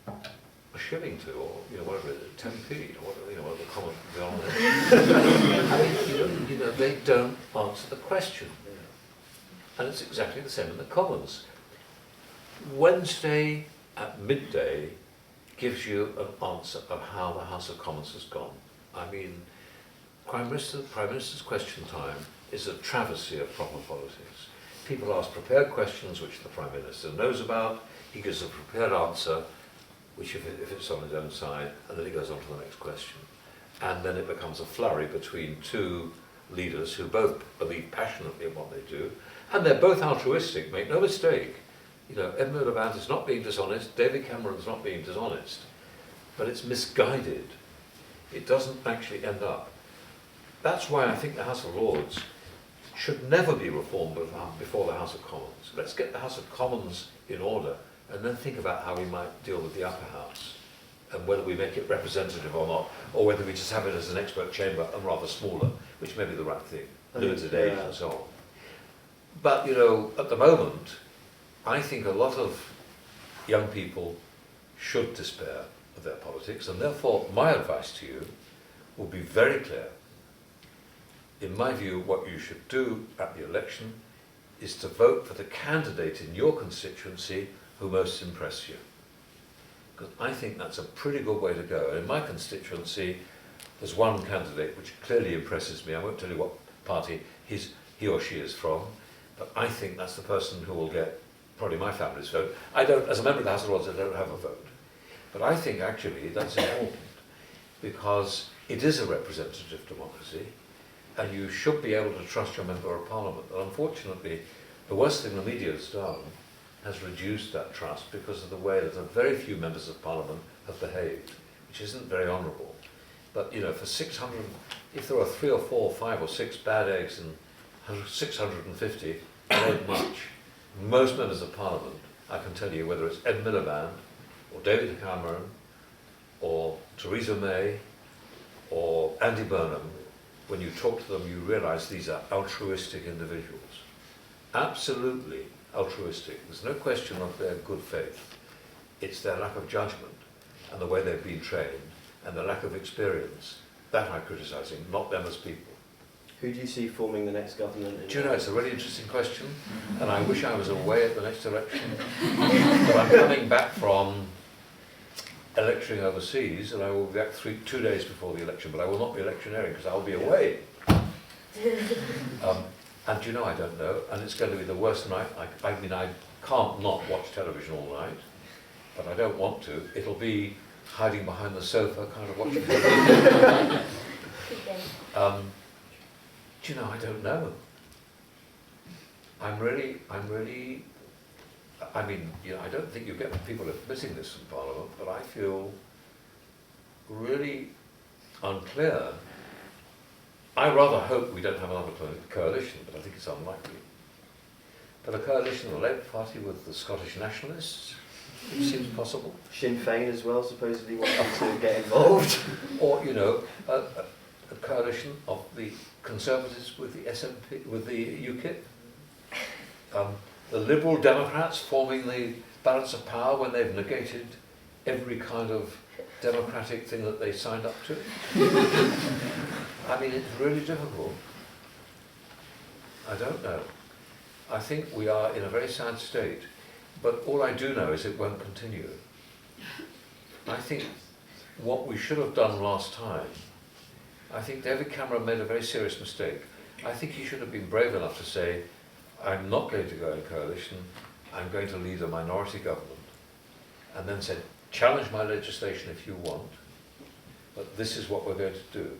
a shilling to, or, you know, whatever it is, 10p, or whatever, you know, whatever the comment beyond it. I mean, you know, they don't answer the question. And it's exactly the same in the Commons. Wednesday at midday gives you an answer of how the House of Commons has gone. I mean, Prime Minister's question time is a travesty of proper politics. People ask prepared questions which the Prime Minister knows about, he gives a prepared answer, which if it's on his own side, and then he goes on to the next question. And then it becomes a flurry between two leaders who both believe passionately in what they do, and they're both altruistic, make no mistake. You know, Ed Miliband is not being dishonest, David Cameron's not being dishonest, but it's misguided. It doesn't actually end up. That's why I think the House of Lords should never be reformed before the House of Commons. Let's get the House of Commons in order and then think about how we might deal with the upper house and whether we make it representative or not, or whether we just have it as an expert chamber and rather smaller, which may be the right thing, limited age and so on. But, you know, at the moment, I think a lot of young people should despair of their politics, and therefore my advice to you will be very clear. In my view, what you should do at the election is to vote for the candidate in your constituency who most impress you. because I think that's a pretty good way to go. And in my constituency, there's one candidate which clearly impresses me. I won't tell you what party he or she is from, but I think that's the person who will get probably my family's vote. I don't, as a member of the House of Lords, I don't have a vote. But I think actually that's important because it is a representative democracy and you should be able to trust your member of parliament. And unfortunately, the worst thing the media has done has reduced that trust because of the way that a very few members of parliament have behaved, which isn't very honourable. But you know, for 600, if there are 3 or 4, 5 or 6 bad eggs and 650, it ain't much. Most members of parliament, I can tell you, whether it's Ed Miliband or David Cameron or Theresa May or Andy Burnham, when you talk to them you realise these are altruistic individuals. Absolutely altruistic. There's no question of their good faith. It's their lack of judgment and the way they've been trained and the lack of experience. That I'm criticising, not them as people. Who do you see forming the next government? Do you know, it's a really interesting question, and I wish I was away at the next election. But I'm coming back from electioning overseas, and I will be back 2 days before the election, but I will not be electioneering because I'll be away. And do you know, I don't know, and it's going to be the worst night. I mean, I can't not watch television all night, but I don't want to. It'll be hiding behind the sofa, kind of watching television. Do you know, I don't know. I mean, you know, I don't think you get people admitting this in Parliament, but I feel really unclear. I rather hope we don't have another coalition, but I think it's unlikely. But a coalition of the Labour Party with the Scottish Nationalists, it seems possible. Sinn Féin as well, supposedly wanting to get involved. Or, you know, a coalition of the Conservatives with the SNP, with the UKIP. The Liberal Democrats forming the balance of power when they've negated every kind of democratic thing that they signed up to. I mean, it's really difficult. I don't know. I think we are in a very sad state, but all I do know is it won't continue. I think what we should have done last time, I think David Cameron made a very serious mistake. I think he should have been brave enough to say, I'm not going to go in coalition, I'm going to lead a minority government. And then said, challenge my legislation if you want, but this is what we're going to do.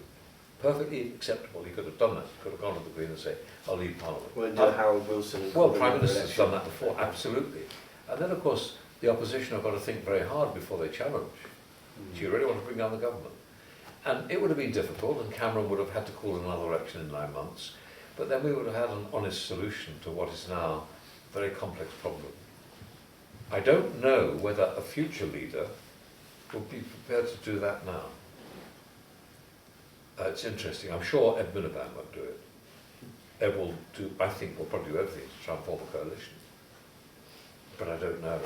Perfectly acceptable. He could have done that. He could have gone to the Queen and say, I'll lead Parliament. Well, Harold Wilson. Well, Prime Minister's done that before, absolutely. And then, of course, the opposition have got to think very hard before they challenge. Do you really want to bring down the government? And it would have been difficult, and Cameron would have had to call another election in 9 months, but then we would have had an honest solution to what is now a very complex problem. I don't know whether a future leader will be prepared to do that now. It's interesting. I'm sure Ed Miliband won't do it. Ed will do, I think, will probably do everything to try and form a coalition. But I don't know.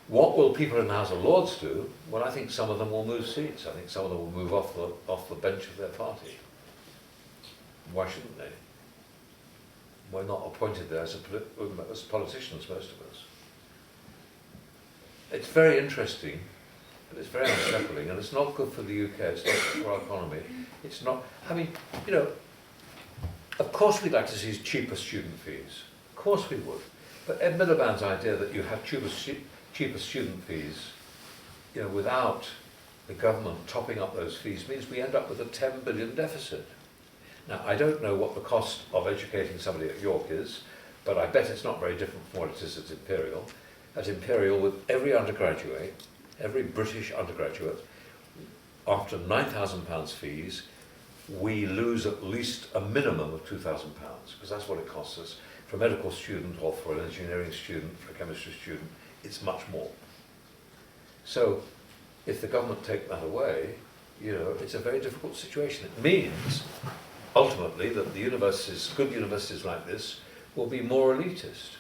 What will people in the House of Lords do? Well, I think some of them will move seats. I think some of them will move off the bench of their party. Why shouldn't they? We're not appointed there as politicians, most of us. It's very interesting, but it's very unsettling, and it's not good for the UK, it's not good for our economy. It's not, I mean, you know, of course we'd like to see cheaper student fees. Of course we would. But Ed Miliband's idea that you have cheaper student fees, you know, without the government topping up those fees means we end up with a 10 billion deficit. Now, I don't know what the cost of educating somebody at York is, but I bet it's not very different from what it is at Imperial. At Imperial, with every undergraduate, every British undergraduate, after £9,000 fees, we lose at least a minimum of £2,000, because that's what it costs us. For a medical student, or for an engineering student, for a chemistry student, it's much more. So, if the government take that away, you know, it's a very difficult situation. It means, ultimately, that the universities, good universities like this, will be more elitist.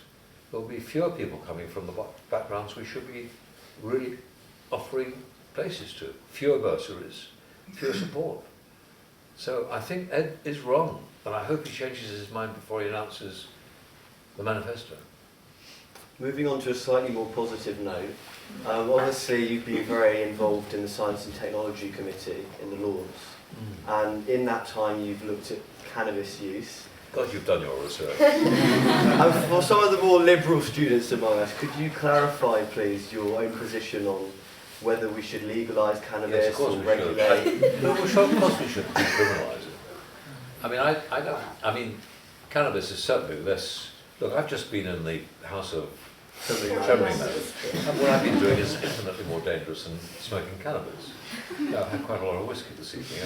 There will be fewer people coming from the backgrounds we should be really offering places to. Fewer bursaries, fewer support. So I think Ed is wrong, and I hope he changes his mind before he announces the manifesto. moving on to a slightly more positive note, obviously you've been very involved in the Science and Technology Committee in the Lords, and in that time you've looked at cannabis use. God, you've done your research. And for some of the more liberal students among us, could you clarify, please, your own position on whether we should legalise cannabis Yes, of course or we regulate? should. No, of course we should decriminalise it. I mean, I don't. I mean, cannabis is certainly less. Look, I've just been in the House of Trembling Matters, and what I've been doing is infinitely more dangerous than smoking cannabis. I've had quite a lot of whiskey this evening.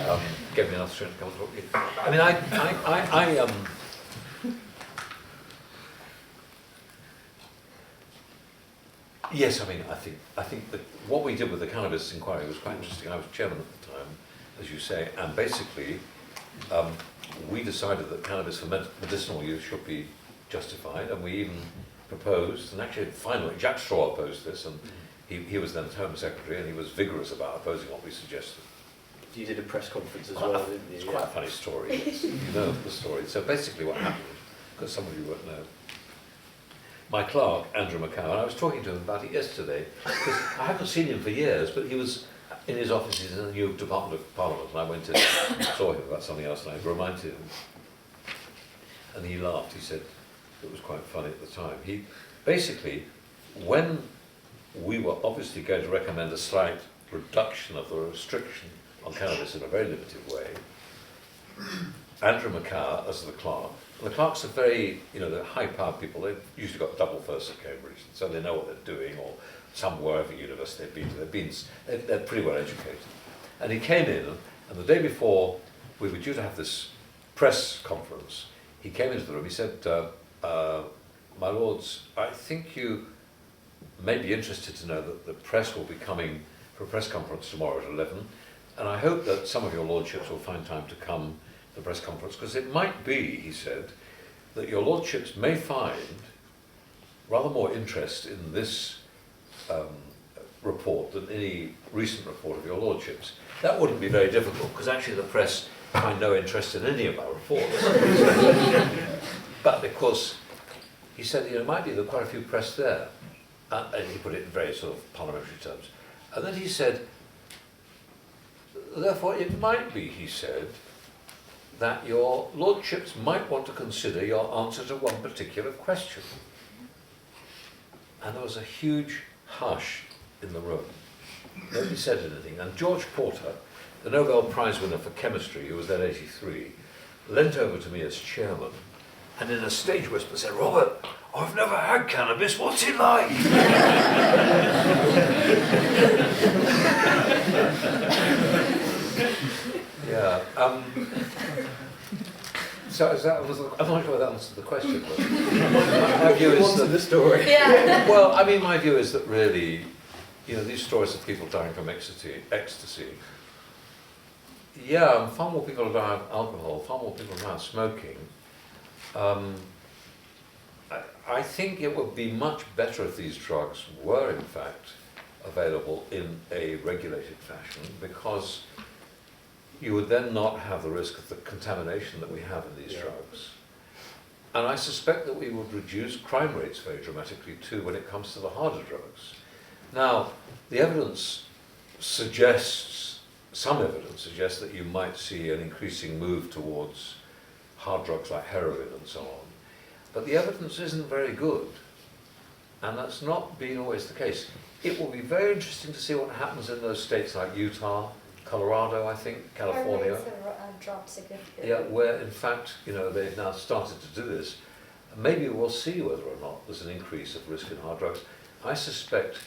And gave me enough strength to come and talk to you. I mean, yes, I mean, I think that what we did with the cannabis inquiry was quite interesting. I was chairman at the time, as you say, and basically we decided that cannabis for medicinal use should be justified, and we even proposed, and actually finally Jack Straw opposed this, and he was then Home Secretary, and he was vigorous about opposing what we suggested. You did a press conference as well, didn't you? It's quite a funny story. Yes. You know the story. So basically what happened, because some of you won't know, my clerk, Andrew McCow, and I was talking to him about it yesterday, because I haven't seen him for years, but he was in his offices in the new Department of Parliament, and I went in and saw him about something else, and I reminded him. And he laughed. He said it was quite funny at the time. He basically, when we were obviously going to recommend a slight reduction of the restriction on cannabis in a very limited way, Andrew McCow, as the clerk, and the clerks are very, they're high-powered people. They've usually got double first at Cambridge, so they know what they're doing, or some wherever university they've been to. They're pretty well educated. And he came in, and the day before we were due to have this press conference, he came into the room. He said, "My lords, I think you may be interested to know that the press will be coming for a press conference tomorrow at 11, and I hope that some of your lordships will find time to come to the press conference, because it might be," he said, "that your lordships may find rather more interest in this report than any recent report of your lordships." That wouldn't be very difficult, because actually the press find no interest in any of our reports. But of course, he said, it might be there are quite a few press there. And he put it in very sort of parliamentary terms. And then he said, therefore it might be, he said, that your lordships might want to consider your answer to one particular question. And there was a huge hush in the room. Nobody said anything. And George Porter, the Nobel Prize winner for chemistry, who was then 83, leant over to me as chairman, and in a stage whisper said, "Robert, I've never had cannabis, what's it like?" Yeah. So I'm not sure that answered the question, but my view is that the story. Yeah. Well, I mean, my view is that really, these stories of people dying from ecstasy. Yeah, far more people die of alcohol, far more people die of smoking. I think it would be much better if these drugs were, in fact, available in a regulated fashion, because you would then not have the risk of the contamination that we have in these drugs. And I suspect that we would reduce crime rates very dramatically too when it comes to the harder drugs. Now, the evidence suggests, some evidence suggests that you might see an increasing move towards hard drugs like heroin and so on. But the evidence isn't very good. And that's not been always the case. It will be very interesting to see what happens in those states like Utah, Colorado, I think, California. Have dropped significantly. Yeah, where in fact, they've now started to do this. Maybe we'll see whether or not there's an increase of risk in hard drugs. I suspect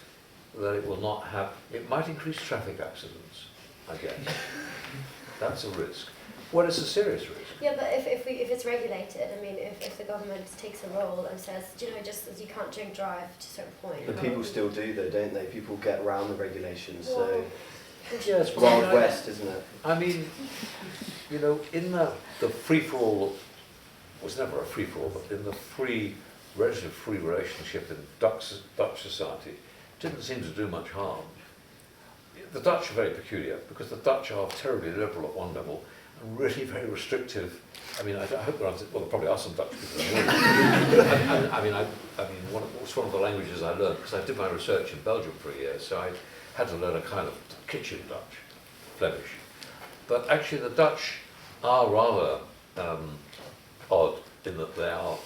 that it will not have, it might increase traffic accidents, I guess. That's a risk. Well, it's a serious risk. Yeah, but if it's regulated, I mean, if the government takes a role and says, just as you can't drink drive to a certain point. But people still do though, don't they? People get around the regulations, so Yeah, it's Wild West, isn't it? I mean, in the free-for-all, was never a free-for-all, but in the relative free relationship in Dutch society, it didn't seem to do much harm. The Dutch are very peculiar, because the Dutch are terribly liberal at one level, really very restrictive. I mean, I hope there aren't, well, there probably are some Dutch people in the audience. It's one of the languages I learned, because I did my research in Belgium for a year, so I had to learn a kind of kitchen Dutch, Flemish. But actually the Dutch are rather odd in that they are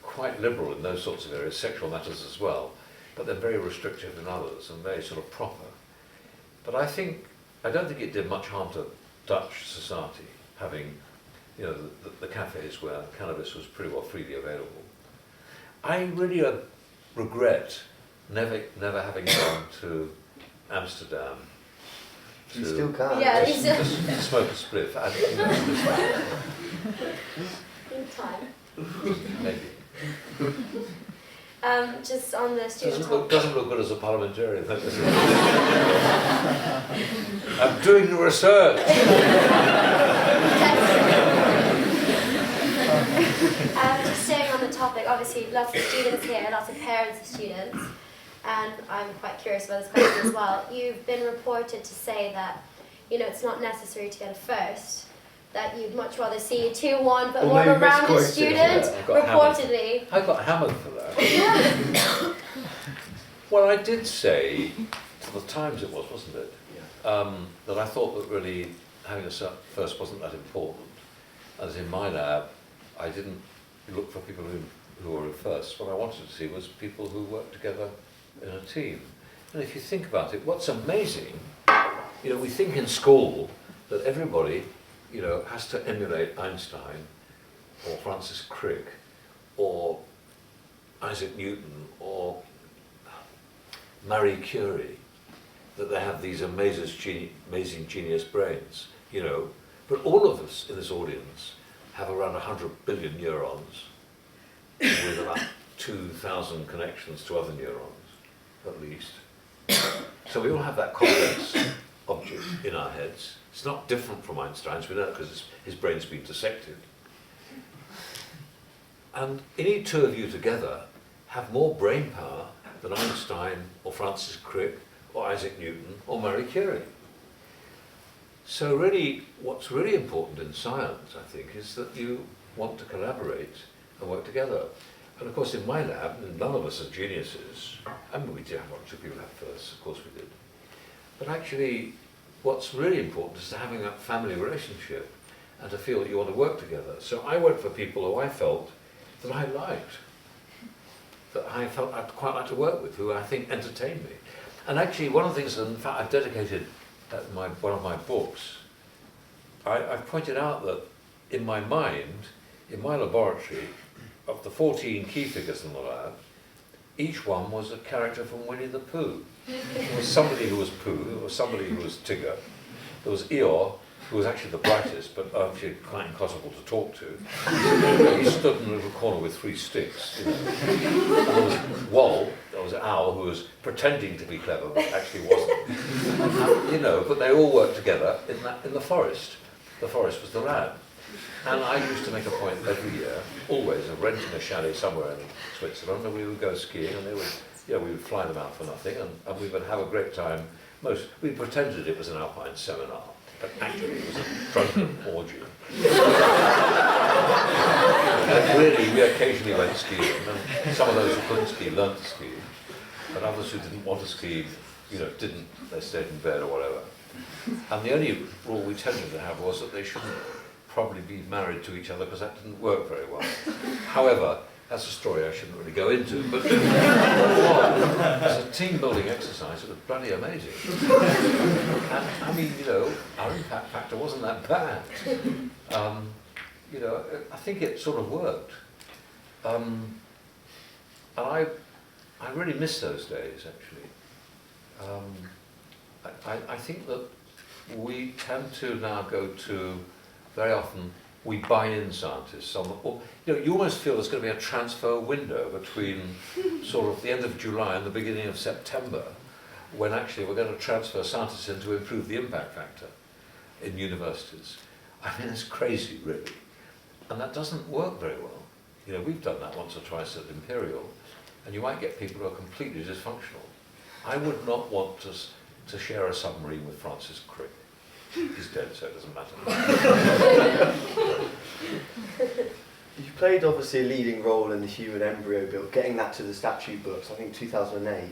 quite liberal in those sorts of areas, sexual matters as well, but they're very restrictive in others and very sort of proper. But I don't think it did much harm to Dutch society having, you know, the cafes where cannabis was pretty well freely available. I really regret never having gone to Amsterdam You still can. Yeah, just to smoke a spliff. in time. Maybe. Just on the student Doesn't look good as a parliamentarian, does it? I'm doing the research. Just staying on the topic, obviously lots of students here, lots of parents of students, and I'm quite curious about this question as well. You've been reported to say that, you know, it's not necessary to get a first, that you'd much rather see a 2-1, but Or more of a maybe rounded misquoted. student, Yeah, I got reportedly. I got hammered for that. Well, I did say, to the Times it was, wasn't it? Yeah. That I thought that really having a first wasn't that important. As in my lab, I didn't look for people who were in first. What I wanted to see was people who worked together in a team. And if you think about it, what's amazing, you know, we think in school that everybody, you know, has to emulate Einstein or Francis Crick or Isaac Newton or Marie Curie, that they have these amazing genius brains, you know. But all of us in this audience have around 100 billion neurons with about 2,000 connections to other neurons, at least. So we all have that complex object in our heads. It's not different from Einstein's, we know it because his brain's been dissected. And any two of you together have more brain power than Einstein or Francis Crick or Isaac Newton or Marie Curie. So really, what's really important in science, I think, is that you want to collaborate and work together. And of course in my lab, none of us are geniuses. I mean, we did have one or two people have first, of course we did. But actually, what's really important is having that family relationship and to feel that you want to work together. So I worked for people who I felt that I liked, that I felt I'd quite like to work with, who I think entertained me. And actually, one of the things, in fact, I've dedicated one of my books, I've pointed out that in my mind, in my laboratory, of the 14 key figures in the lab, each one was a character from Winnie the Pooh. There was somebody who was Pooh, there was somebody who was Tigger, there was Eeyore, who was actually the brightest, but actually quite impossible to talk to. He stood in a little corner with 3 sticks. You know. And there was Wall, there was Owl, who was pretending to be clever, but actually wasn't. And, you know, but they all worked together in the forest. The forest was the lab. And I used to make a point every year, always, of renting a chalet somewhere in Switzerland, and we would go skiing, and we would fly them out for nothing, and we would have a great time. We pretended it was an alpine seminar, but actually it was a drunken orgy. And really, we occasionally went skiing, and some of those who couldn't ski learned to ski, but others who didn't want to ski, you know, they stayed in bed or whatever. And the only rule we tended to have was that they shouldn't probably be married to each other, because that didn't work very well. However, that's a story I shouldn't really go into, but as a team building exercise, it was bloody amazing. And I mean, you know, our impact factor wasn't that bad. You know, I think it sort of worked. And I really miss those days, actually. I think that we tend to now go to, very often, we buy in scientists. You know, you almost feel there's going to be a transfer window between sort of the end of July and the beginning of September, when actually we're going to transfer scientists in to improve the impact factor in universities. I mean, it's crazy, really. And that doesn't work very well. You know, we've done that once or twice at Imperial, and you might get people who are completely dysfunctional. I would not want to share a submarine with Francis Crick. He's dead, so it doesn't matter. You played obviously a leading role in the human embryo bill, getting that to the statute books, I think 2008.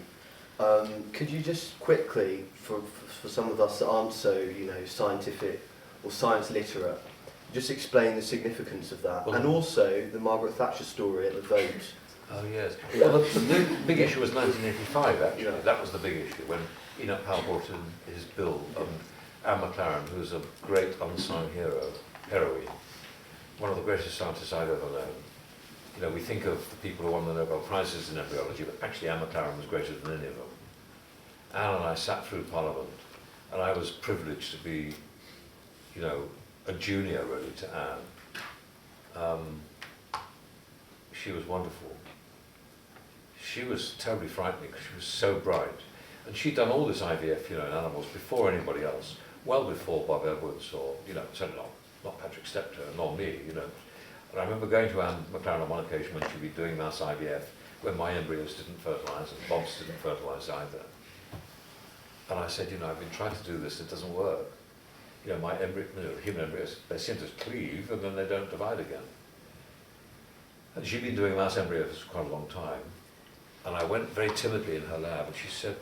Could you just quickly, for some of us that aren't so, scientific or science literate, just explain the significance of that, and also the Margaret Thatcher story at the vote? Oh yes. Yeah. Well, the big issue was 1985. Actually, Yeah. that was the big issue when Enoch Powell brought in his bill. Anne McLaren, who's a great unsung heroine, one of the greatest scientists I've ever known. We think of the people who won the Nobel Prizes in embryology, but actually Anne McLaren was greater than any of them. Anne and I sat through Parliament, and I was privileged to be, a junior really to Anne. She was wonderful. She was terribly frightening because she was so bright. And she'd done all this IVF, in animals before anybody else, well before Bob Edwards or, certainly not Patrick Steptoe, nor me, And I remember going to Anne McLaren on one occasion when she'd be doing mass IVF, when my embryos didn't fertilise and Bob's didn't fertilise either. And I said, I've been trying to do this, it doesn't work. My human embryos, they seem to cleave and then they don't divide again. And she'd been doing mass embryos for quite a long time. And I went very timidly in her lab and she said,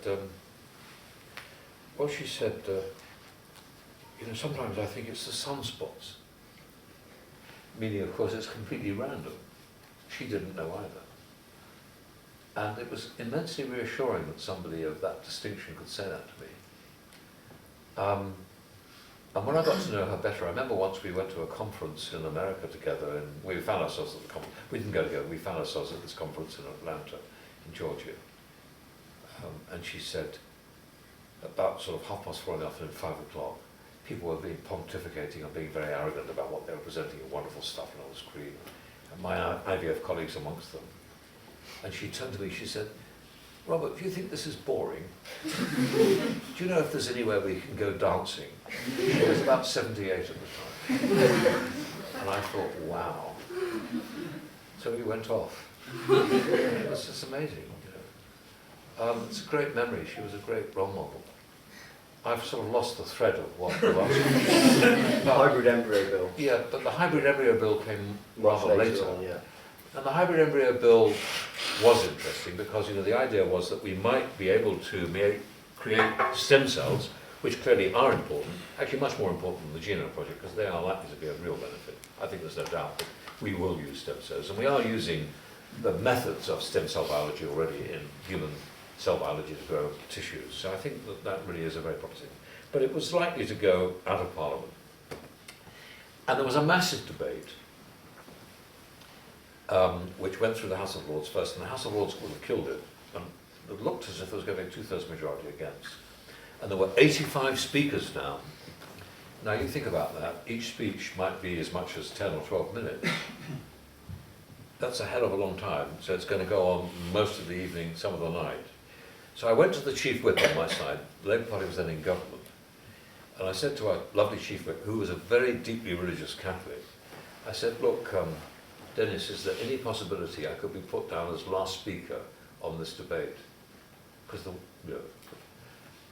sometimes I think it's the sunspots. Meaning, of course, it's completely random. She didn't know either. And it was immensely reassuring that somebody of that distinction could say that to me. And when I got to know her better, I remember once we went to a conference in America together, and we found ourselves at the conference. We didn't go together, we found ourselves at this conference in Atlanta, in Georgia. And she said, about sort of 4:30 in the afternoon, 5 o'clock, people were being pontificating and being very arrogant about what they were presenting, wonderful stuff on the screen. And my IVF colleagues amongst them. And she turned to me, she said, Robert, do you think this is boring? Do you know if there's anywhere we can go dancing? She was about 78 at the time. And I thought, wow. So we went off. It was just amazing. It's a great memory. She was a great role model. I've sort of lost the thread of what the last The hybrid embryo bill. Yeah, but the hybrid embryo bill came rather later. On, yeah. And the hybrid embryo bill was interesting because the idea was that we might be able to create stem cells, which clearly are important, actually much more important than the Genome Project, because they are likely to be of real benefit. I think there's no doubt that we will use stem cells, and we are using the methods of stem cell biology already in human cell biology to grow tissues. So I think that really is a very promising. But it was likely to go out of Parliament. And there was a massive debate which went through the House of Lords first, and the House of Lords would have killed it. And it looked as if there was going to be a two-thirds majority against. And there were 85 speakers now. Now you think about that, each speech might be as much as 10 or 12 minutes. That's a hell of a long time, so it's going to go on most of the evening, some of the night. So I went to the Chief Whip on my side, the Labour Party was then in government, and I said to our lovely Chief Whip, who was a very deeply religious Catholic, I said, look, Dennis, is there any possibility I could be put down as last speaker on this debate? Because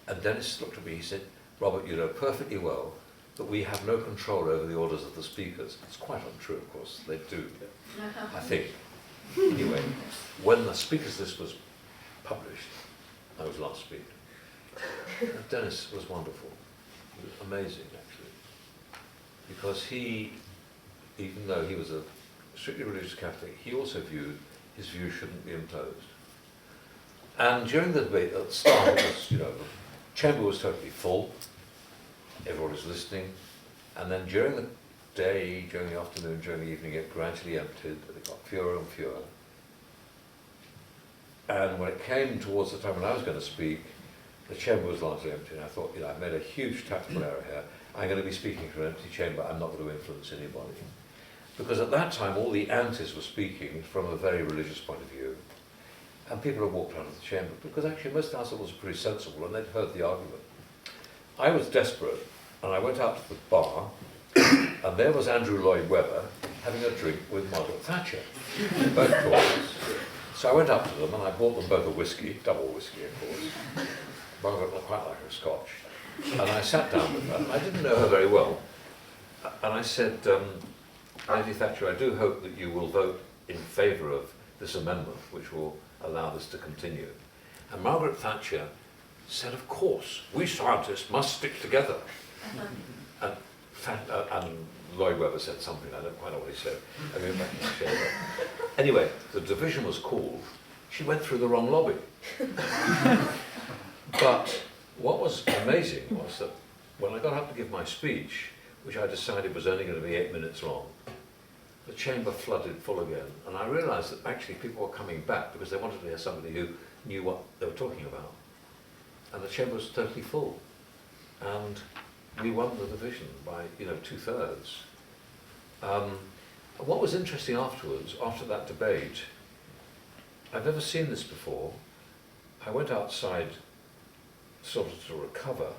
And Dennis looked at me, he said, Robert, you know perfectly well that we have no control over the orders of the speakers. It's quite untrue, of course, they do, I think. Anyway, when the speakers list was published, I was last speaker. Dennis was wonderful. He was amazing, actually. Because he, even though he was a strictly religious Catholic, he also viewed his view shouldn't be imposed. And during the debate, at the start, it was, the chamber was totally full. Everyone was listening. And then during the day, during the afternoon, during the evening, it gradually emptied. It got fewer and fewer. And when it came towards the time when I was going to speak, the chamber was largely empty. And I thought, I've made a huge tactical error here. I'm going to be speaking to an empty chamber. I'm not going to influence anybody. Because at that time, all the antis were speaking from a very religious point of view. And people had walked out of the chamber, because actually most households were pretty sensible, and they'd heard the argument. I was desperate, and I went out to the bar, and there was Andrew Lloyd Webber having a drink with Margaret Thatcher, both courses. So I went up to them, and I bought them both a whiskey, double whiskey, of course. Margaret quite like her scotch. And I sat down with her. I didn't know her very well. And I said, Lady Thatcher, I do hope that you will vote in favour of this amendment, which will allow this to continue. And Margaret Thatcher said, of course, we scientists must stick together. And Lloyd Webber said something, I don't quite know what he said. I mean, anyway, the division was called. She went through the wrong lobby. But what was amazing was that when I got up to give my speech, which I decided was only going to be 8 minutes long, the chamber flooded full again. And I realised that actually people were coming back because they wanted to hear somebody who knew what they were talking about. And the chamber was totally full. And we won the division by, 2/3. What was interesting afterwards, after that debate, I've never seen this before. I went outside sort of to recover,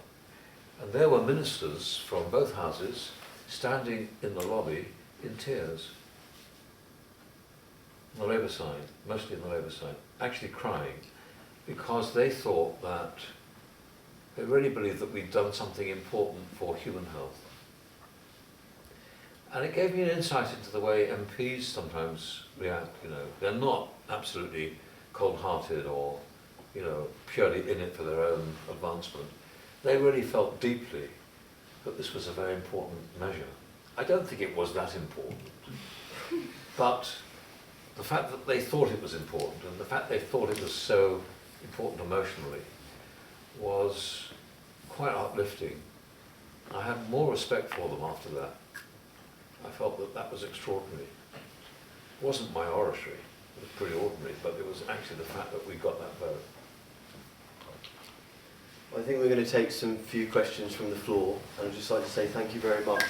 and there were ministers from both houses standing in the lobby in tears. On the Labour side, mostly on the Labour side, actually crying, because they thought that, they really believed that we'd done something important for human health. And it gave me an insight into the way MPs sometimes react, They're not absolutely cold-hearted or, purely in it for their own advancement. They really felt deeply that this was a very important measure. I don't think it was that important, but the fact that they thought it was important and the fact they thought it was so important emotionally was quite uplifting. I had more respect for them after that. I felt that that was extraordinary. It wasn't my oratory, it was pretty ordinary, but it was actually the fact that we got that vote. I think we're going to take some few questions from the floor, and I'd just like to say thank you very much.